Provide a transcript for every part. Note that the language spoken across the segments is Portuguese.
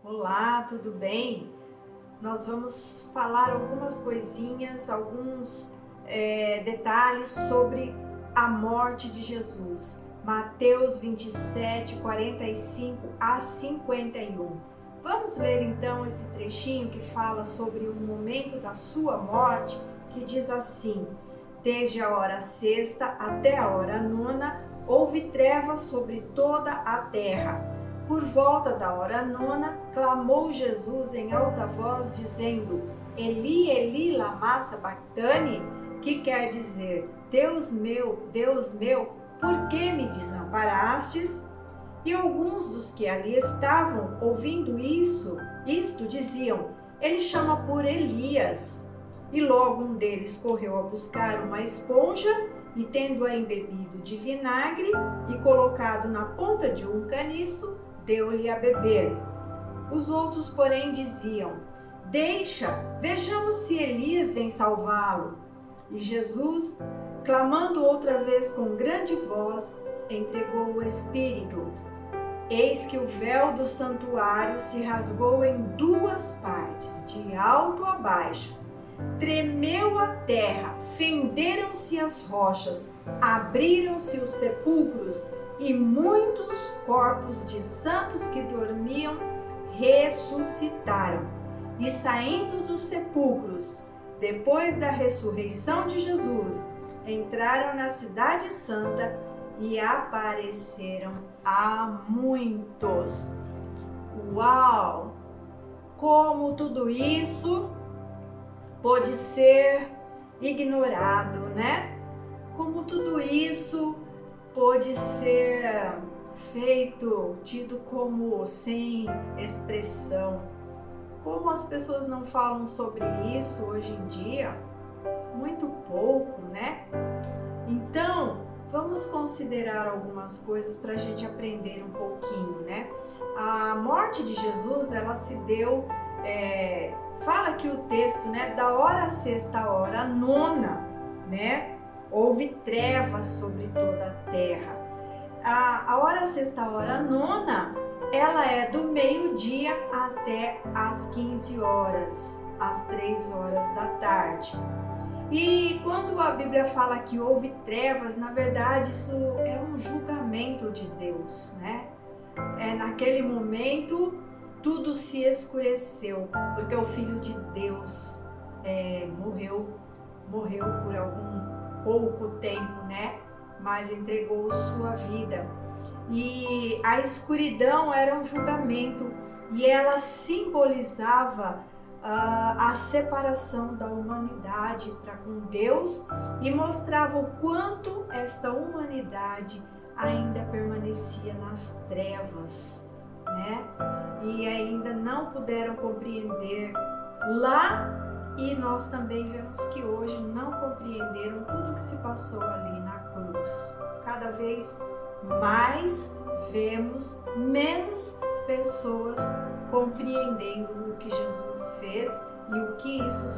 Olá, tudo bem? Nós vamos falar algumas coisinhas, alguns detalhes sobre a morte de Jesus. Mateus 27, 45 a 51. Vamos ler então esse trechinho que fala sobre o momento da sua morte, que diz assim: desde a hora sexta até a hora nona, houve trevas sobre toda a terra. Por volta da hora nona, clamou Jesus em alta voz, dizendo: Eli, Eli, lama sabachthani, que quer dizer: Deus meu, por que me desamparastes? E alguns dos que ali estavam, ouvindo isto diziam: Ele chama por Elias. E logo um deles correu a buscar uma esponja e, tendo-a embebido de vinagre e colocado na ponta de um caniço, deu-lhe a beber. Os outros, porém, diziam: Deixa, vejamos se Elias vem salvá-lo. E Jesus, clamando outra vez com grande voz, entregou o Espírito. Eis que o véu do santuário se rasgou em duas partes, de alto a baixo. Tremeu a terra, fenderam-se as rochas, abriram-se os sepulcros, e muitos corpos de santos que dormiam ressuscitaram. E saindo dos sepulcros, depois da ressurreição de Jesus, entraram na cidade santa e apareceram a muitos. Uau! Como tudo isso pôde ser ignorado, né? Como tudo isso pôde ser feito, tido como sem expressão. Como as pessoas não falam sobre isso hoje em dia? Muito pouco, né? Então, vamos considerar algumas coisas para a gente aprender um pouquinho, né? A morte de Jesus, ela se deu, fala aqui o texto, né? Da hora sexta à hora nona, né? Houve trevas sobre toda a terra. A hora sexta, a hora nona, ela é do meio-dia até às 15 horas, às 3 horas da tarde. E quando a Bíblia fala que houve trevas, na verdade isso é um julgamento de Deus, né? Naquele momento tudo se escureceu, porque o Filho de Deus morreu por algum pouco tempo, né? Mas entregou sua vida. E a escuridão era um julgamento e ela simbolizava a separação da humanidade para com Deus e mostrava o quanto esta humanidade ainda permanecia nas trevas, né? E ainda não puderam compreender lá. E nós também vemos que hoje não compreenderam tudo que se passou ali na cruz. Cada vez mais vemos menos pessoas compreendendo o que Jesus fez e o que isso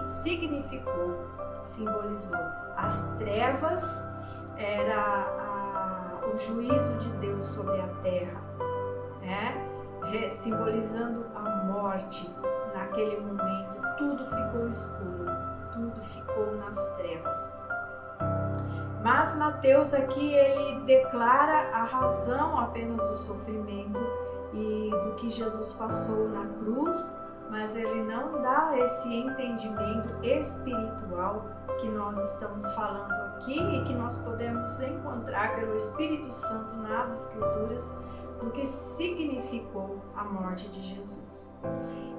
significou, simbolizou. As trevas era o juízo de Deus sobre a terra, né? Simbolizando a morte. Naquele momento tudo ficou escuro, tudo ficou nas trevas. Mas Mateus aqui ele declara a razão apenas do sofrimento e do que Jesus passou na cruz, mas ele não dá esse entendimento espiritual que nós estamos falando aqui e que nós podemos encontrar pelo Espírito Santo nas Escrituras, do que significou a morte de Jesus.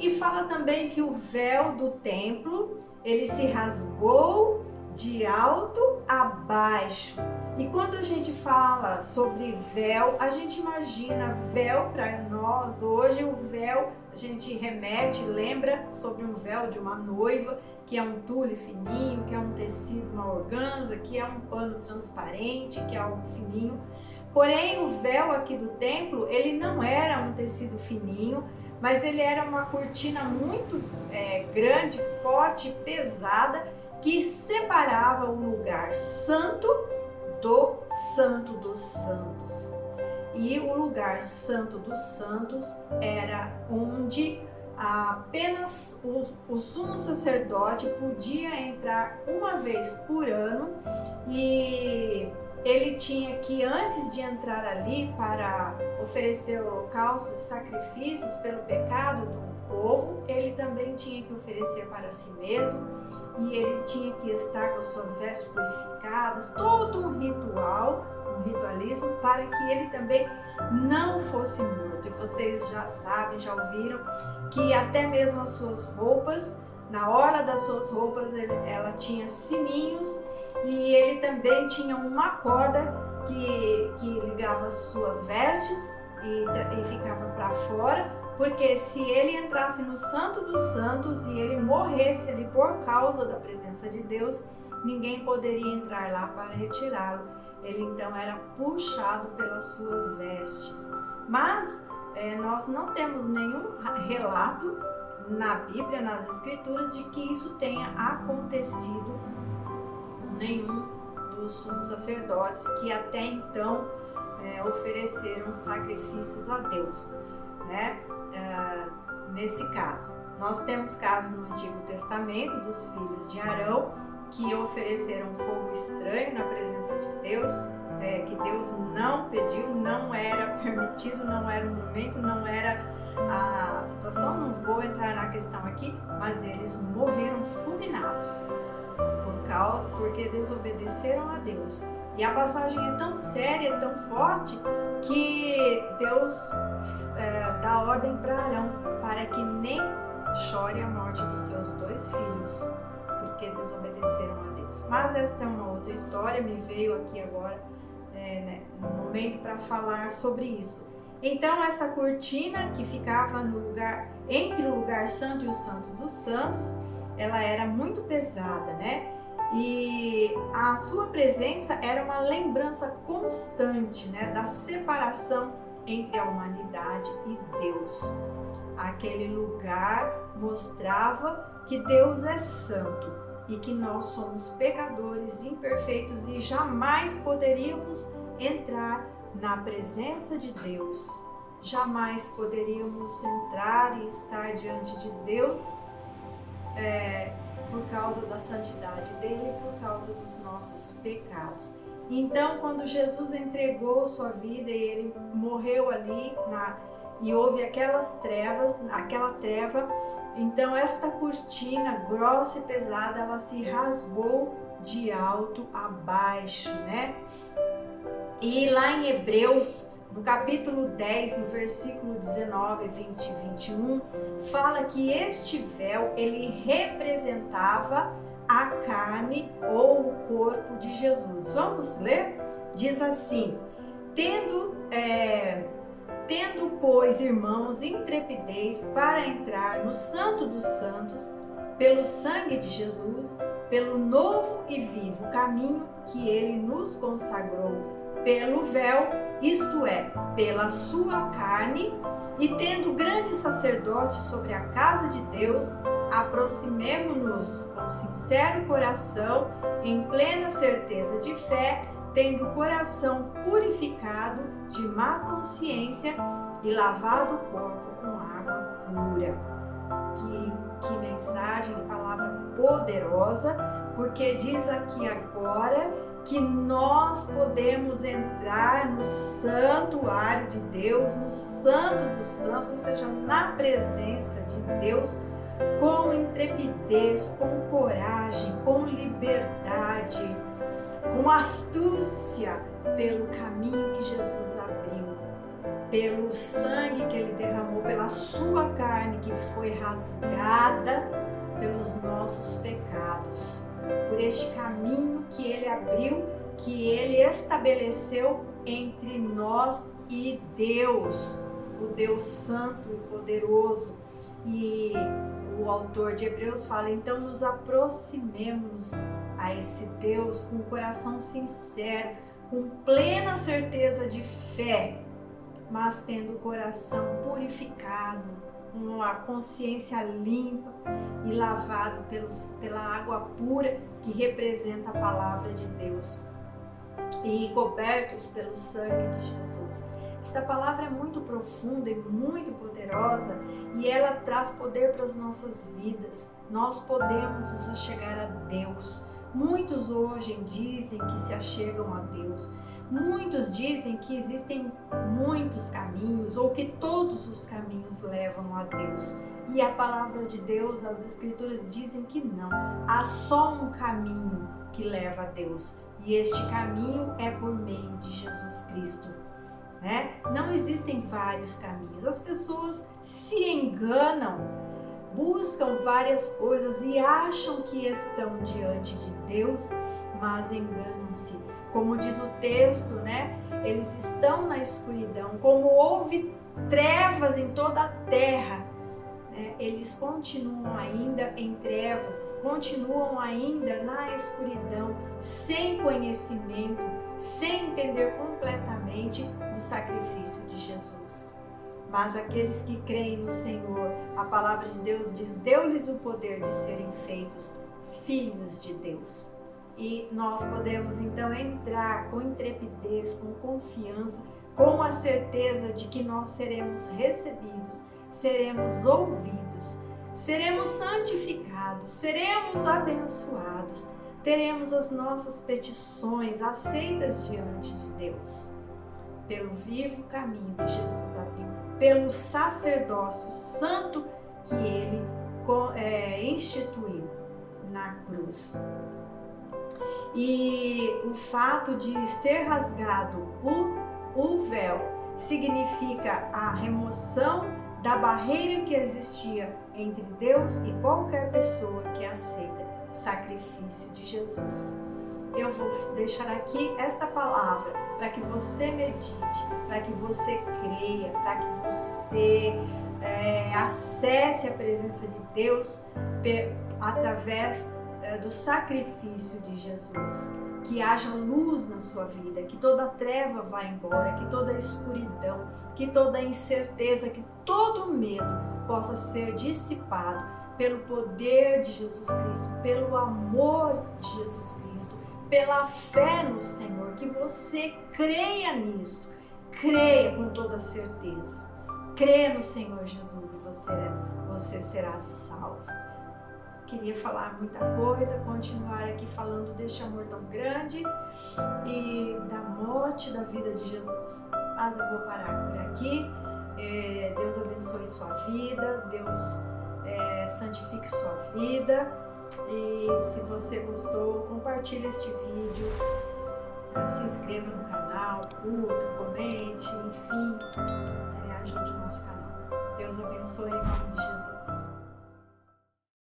E fala também que o véu do templo, ele se rasgou de alto a baixo. E quando a gente fala sobre véu, a gente imagina véu para nós hoje, o véu a gente remete, lembra sobre um véu de uma noiva, que é um tule fininho, que é um tecido, uma organza, que é um pano transparente, que é algo fininho. Porém, o véu aqui do templo, ele não era um tecido fininho, mas ele era uma cortina muito grande, forte, pesada, que separava o lugar santo do Santo dos Santos. e o lugar santo dos santos era onde apenas o sumo sacerdote podia entrar uma vez por ano, e ele tinha que, antes de entrar ali para oferecer holocaustos e sacrifícios pelo pecado do povo, ele também tinha que oferecer para si mesmo, e ele tinha que estar com suas vestes purificadas, todo um ritual, um ritualismo, para que ele também não fosse morto. E vocês já sabem, já ouviram, que até mesmo as suas roupas, na orla das suas roupas, ela tinha sininhos, e ele também tinha uma corda que ligava as suas vestes e ficava para fora, porque se ele entrasse no Santo dos Santos e ele morresse ali por causa da presença de Deus, ninguém poderia entrar lá para retirá-lo. Ele então era puxado pelas suas vestes. Mas nós não temos nenhum relato na Bíblia, nas Escrituras, de que isso tenha acontecido com nenhum dos sumos sacerdotes que até então ofereceram sacrifícios a Deus, né? Nesse caso, nós temos casos no Antigo Testamento dos filhos de Arão que ofereceram fogo estranho na presença de Deus, que Deus não pediu, não era permitido, não era o momento, não era a situação, não vou entrar na questão aqui, mas eles morreram fulminados porque desobedeceram a Deus. E a passagem é tão séria, tão forte, que Deus dá ordem para Arão para que nem chore a morte dos seus 2 filhos, porque desobedeceram a Deus. Mas esta é uma outra história, me veio aqui agora no momento para falar sobre isso. Então essa cortina que ficava no lugar, entre o lugar santo e o santo dos santos, ela era muito pesada, né? E a sua presença era uma lembrança constante, né, da separação entre a humanidade e Deus. Aquele lugar mostrava que Deus é santo e que nós somos pecadores, imperfeitos e jamais poderíamos entrar na presença de Deus. Jamais poderíamos entrar e estar diante de Deus por causa da santidade dele, por causa dos nossos pecados. Então, quando Jesus entregou sua vida e ele morreu ali e houve aquela treva, então esta cortina grossa e pesada, ela se rasgou de alto a baixo, né? E lá em Hebreus, no capítulo 10, no versículo 19, 20 e 21, fala que este véu, ele representava a carne ou o corpo de Jesus. Vamos ler? Diz assim: tendo, pois, irmãos, intrepidez para entrar no Santo dos Santos, pelo sangue de Jesus, pelo novo e vivo caminho que ele nos consagrou, pelo véu, isto é, pela sua carne, e tendo grande sacerdote sobre a casa de Deus, aproximemo-nos com sincero coração, em plena certeza de fé, tendo o coração purificado de má consciência e lavado o corpo com água pura. Que mensagem, que palavra poderosa, porque diz aqui agora que nós podemos entrar no santuário de Deus, no santo dos santos, ou seja, na presença de Deus, com intrepidez, com coragem, com liberdade, com astúcia, pelo caminho que Jesus abriu, pelo sangue que ele derramou, pela sua carne que foi rasgada pelos nossos pecados, por este caminho que ele abriu, que ele estabeleceu entre nós e Deus, o Deus santo e poderoso. E o autor de Hebreus fala: então nos aproximemos a esse Deus com o coração sincero, com plena certeza de fé, mas tendo o coração purificado, com a consciência limpa e lavado pela água pura que representa a palavra de Deus, e cobertos pelo sangue de Jesus. Essa palavra é muito profunda e muito poderosa e ela traz poder para as nossas vidas. Nós podemos nos achegar a Deus. Muitos hoje dizem que se achegam a Deus. Muitos dizem que existem muitos caminhos ou que todos os caminhos levam a Deus. E a palavra de Deus, as escrituras dizem que não. Há só um caminho que leva a Deus. E este caminho é por meio de Jesus Cristo. Né? Não existem vários caminhos. As pessoas se enganam, buscam várias coisas e acham que estão diante de Deus, mas enganam-se. Como diz o texto, né? Eles estão na escuridão. Como houve trevas em toda a terra, né? Eles continuam ainda em trevas, continuam ainda na escuridão, sem conhecimento, sem entender completamente o sacrifício de Jesus. Mas aqueles que creem no Senhor, a palavra de Deus diz, deu-lhes o poder de serem feitos filhos de Deus. E nós podemos então entrar com intrepidez, com confiança, com a certeza de que nós seremos recebidos, seremos ouvidos, seremos santificados, seremos abençoados, teremos as nossas petições aceitas diante de Deus, pelo vivo caminho que Jesus abriu, pelo sacerdócio santo que Ele instituiu na cruz. E o fato de ser rasgado o véu significa a remoção da barreira que existia entre Deus e qualquer pessoa que aceita o sacrifício de Jesus. Eu vou deixar aqui esta palavra para que você medite, para que você creia, para que você acesse a presença de Deus através do sacrifício de Jesus. Que haja luz na sua vida, que toda treva vá embora, que toda escuridão, que toda incerteza, que todo medo possa ser dissipado pelo poder de Jesus Cristo, pelo amor de Jesus Cristo, pela fé no Senhor, que você creia nisto, creia com toda certeza, creia no Senhor Jesus e você será salvo. Queria falar muita coisa, continuar aqui falando deste amor tão grande e da morte da vida de Jesus, mas eu vou parar por aqui. Deus abençoe sua vida, Deus santifique sua vida. E se você gostou, compartilhe este vídeo, se inscreva no canal, curta, comente, enfim, ajude o nosso canal. Deus abençoe em nome de Jesus.